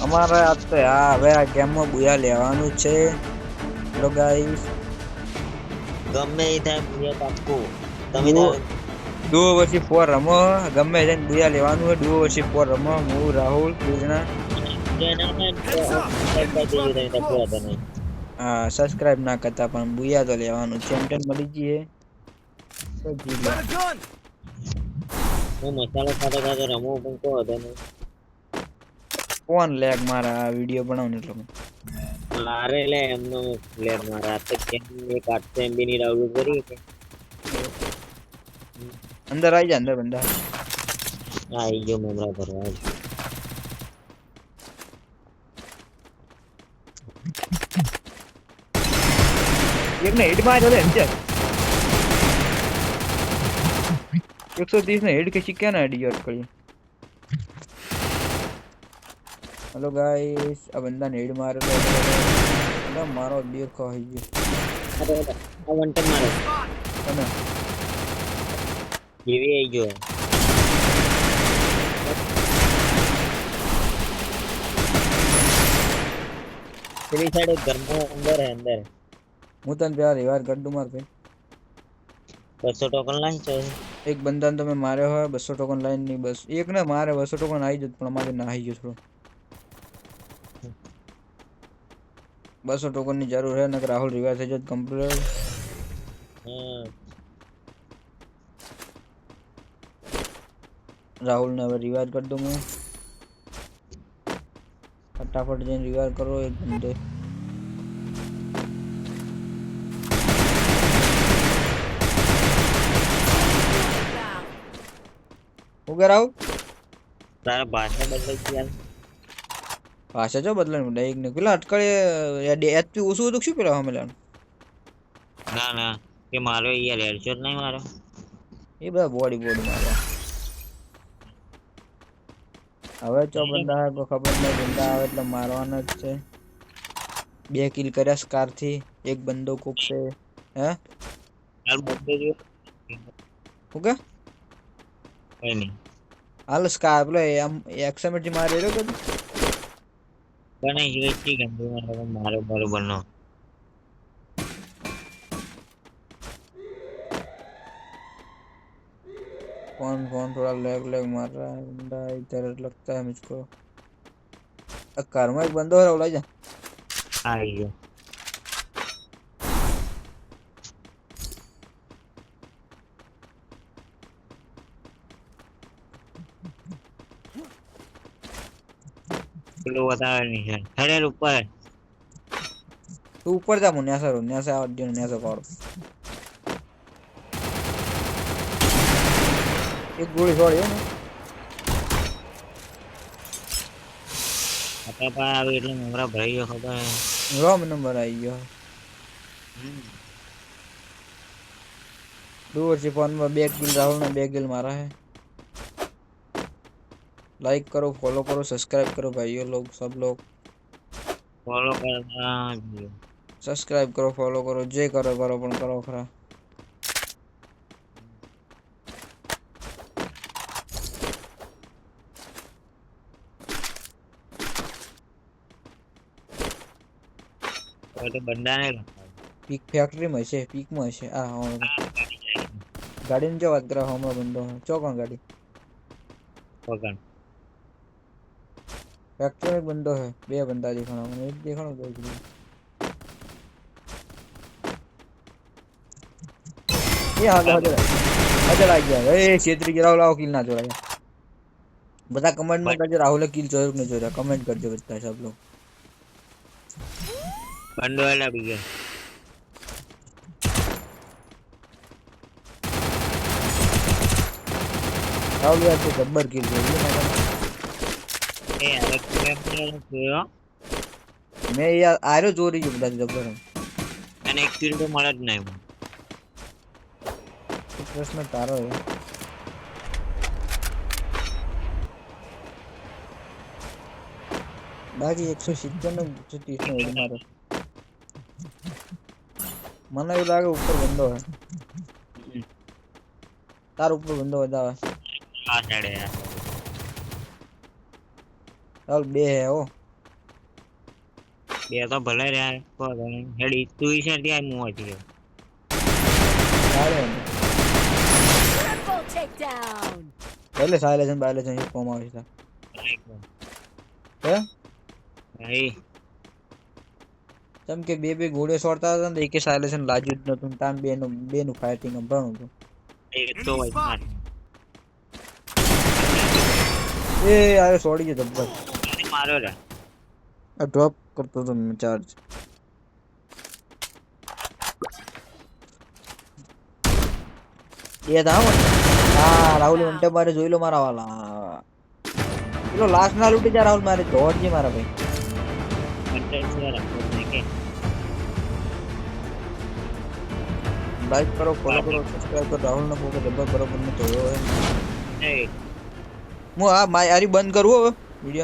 અમારે આ તો હવે આ ગેમમાં બુયા લેવાનું છે હેલો ગાઈસ ગમે એ થાય બુયા પાક્કું તમે ડુઓ તારે ડુઓ વર્સી 4 રમો ગમે તેને બુયા લેવાનું હોય ડુઓ વર્સી 4 રમો હું રાહુલ બે જણા જેના થાય ને તો અનસબસ્ક્રાઇબ કરી દેજો તમે તો કોઈ વાંધો નહીં. હા સબસ્ક્રાઇબ ના કરતા પણ બુયા તો લેવાનું ચેમ્પિયન મળી જઈએ તો જીલે હું મસાલો ખાતો ખાતો રમું પણ કોઈ વાંધો નહીં. ફોન લેગ મારા વિડિયો બનાવને એટલે લારે લે એમનો પ્લેયર મારા આ તો કેમ એક 800 MB ની ડાઉનલોડ કરી છે. અંદર આવી જા અંદર બંદા આઈ ગયો મમરા ભરવા એક ને હેડ માર્યો લે અંચે 130 ને હેડ કે શીખ્યા ને હેડ કરી હેલો ગાઈસ આ બંદા ને હેડ માર્યો એટલે મારો બે કહી ગયો આ વન ટાઈમ મારો અને જેવી આઈ ગયો પેલી સાઈડ ઘરમાં અંદર હે અંદર હું તને પ્યાર રિવાજ ગड्डू માર ભાઈ 200 ટોકન લાઈ છે. એક બંદાને તમે માર્યો હોય 200 ટોકન લાઈન ની બસ એક ને મારે 200 ટોકન આવી જત પણ અમારે ના આવી ગયો થોડો 200 ટોકન ની જરૂર है નકર રાહુલ રિવાજ થઈ જત કમ્પ્લીટ राहुल ने अब रिवाइव कर दूं मैं फटाफट जन रिवाइव करो एक बंदे हो गया राहुल તારા ભાષા બદલાઈ ગઈ યાર भाषा जो बदलन में एक ने પેલા અટકળે એચપી ઓછું હતું શું પેલા હમણાં ના ના કે મારો યાર હેડશોટ નહીં મારો એ બધા બોડી મારવા હવે ચો બંદા હે કોઈ ખબર નહીં બંદા આવે એટલે મારવાના જ છે 2 કિલ કર્યા સ્કાર થી એક બંદો કોક છે હે હાલ બદલે જો हो गया કઈ નહીં હાલ સ્કાર પેલો એમ એક્સએમએટ થી મારી રહ્યો કદ બને યુએસટી ગંદુ મારો બરોબર નો कौन कौन थोड़ा लैग मार रहा है बंदा इधर लगता है मुझको कार में एक बंदा है उड़ा जा આવી ગયો પેલું બતાવે નહીં છે હેડર ઉપર तू ऊपर जा मुन्या से ऑडियो न्या से पाड़ो एक गोली छोड़ी है ना आता પા આવે એટલે મમરા ભરાઈ ગયો ખબર હે रॉम नंबर आई गया दूर से फोन में बैक किल राहुल ने बैक किल मारा है लाइक करो फॉलो करो सब्सक्राइब करो भाइयों लोग सब लोग ફોલો કરતા ગયો सब्सक्राइब करो फॉलो करो जे करो करो पण करो खरा તો બંદાને पीक फैक्ट्री में छे पीक में छे आ गाड़ी ने जो बात करा हम बंदो चौकन गाड़ी પકડ फैक्ट्री में बंदो है बे बंदा दिखाना मैंने एक दिखाना दो ये हाजर आ गया ए क्षेत्र की राहुल आओ किल ना चोरा बता कमेंट में करजो राहुल किल चोर ने चोरा कमेंट करजो बता सब लोग બંદો એલા બીજો राहुल यार तो जब्बर किल चोर એ અરે કેમ થયો मैं यार आरो चोरी जो बता जब्बर અને એક કિલ તો મળે જ નહીં प्रश्न तारो है बाकी 170 ने 130 ने हेड मारो મને એવું લાગે ઉપર બંદો હે તાર ઉપર બંદો વધારે આ સાડે યાર ચાલ બે હે હો બે તો ભલે રહ્યા કોઈ નહીં. હેડી તું છે ત્યાં હું હતી સારે Triple takedown. એટલે સાયલેશન બાયલેશન એ કોમ આવે છે હે ભાઈ કેમ કે બે ઘોડે સોડતા હતા ને એકે સાયલેશન લાગ્યું જ નતું તાન બે નું ફાઇટિંગ સંભળાણું હતું એ તો હોય માર. એ આરે સોડી ગયો જબ્બર મારો રે આ ડ્રોપ કરતો હતો ચાર્જ એ था હા રાહુલ ઉંટે મારે જોઈ લો મારા વાલા પેલો લાસ્ટ ના લૂટી જા રાહુલ મારે દોડજી મારા ભાઈ કંટેન્ટ છે રાખો કે લાઈક કરો ફોલો કરો સબસ્ક્રાઇબ કરો રાહુલ ને પોકે જબ્બર બરોબર ને જોયો હે એ હું આ મારી બંધ કરું હવે વિડિયો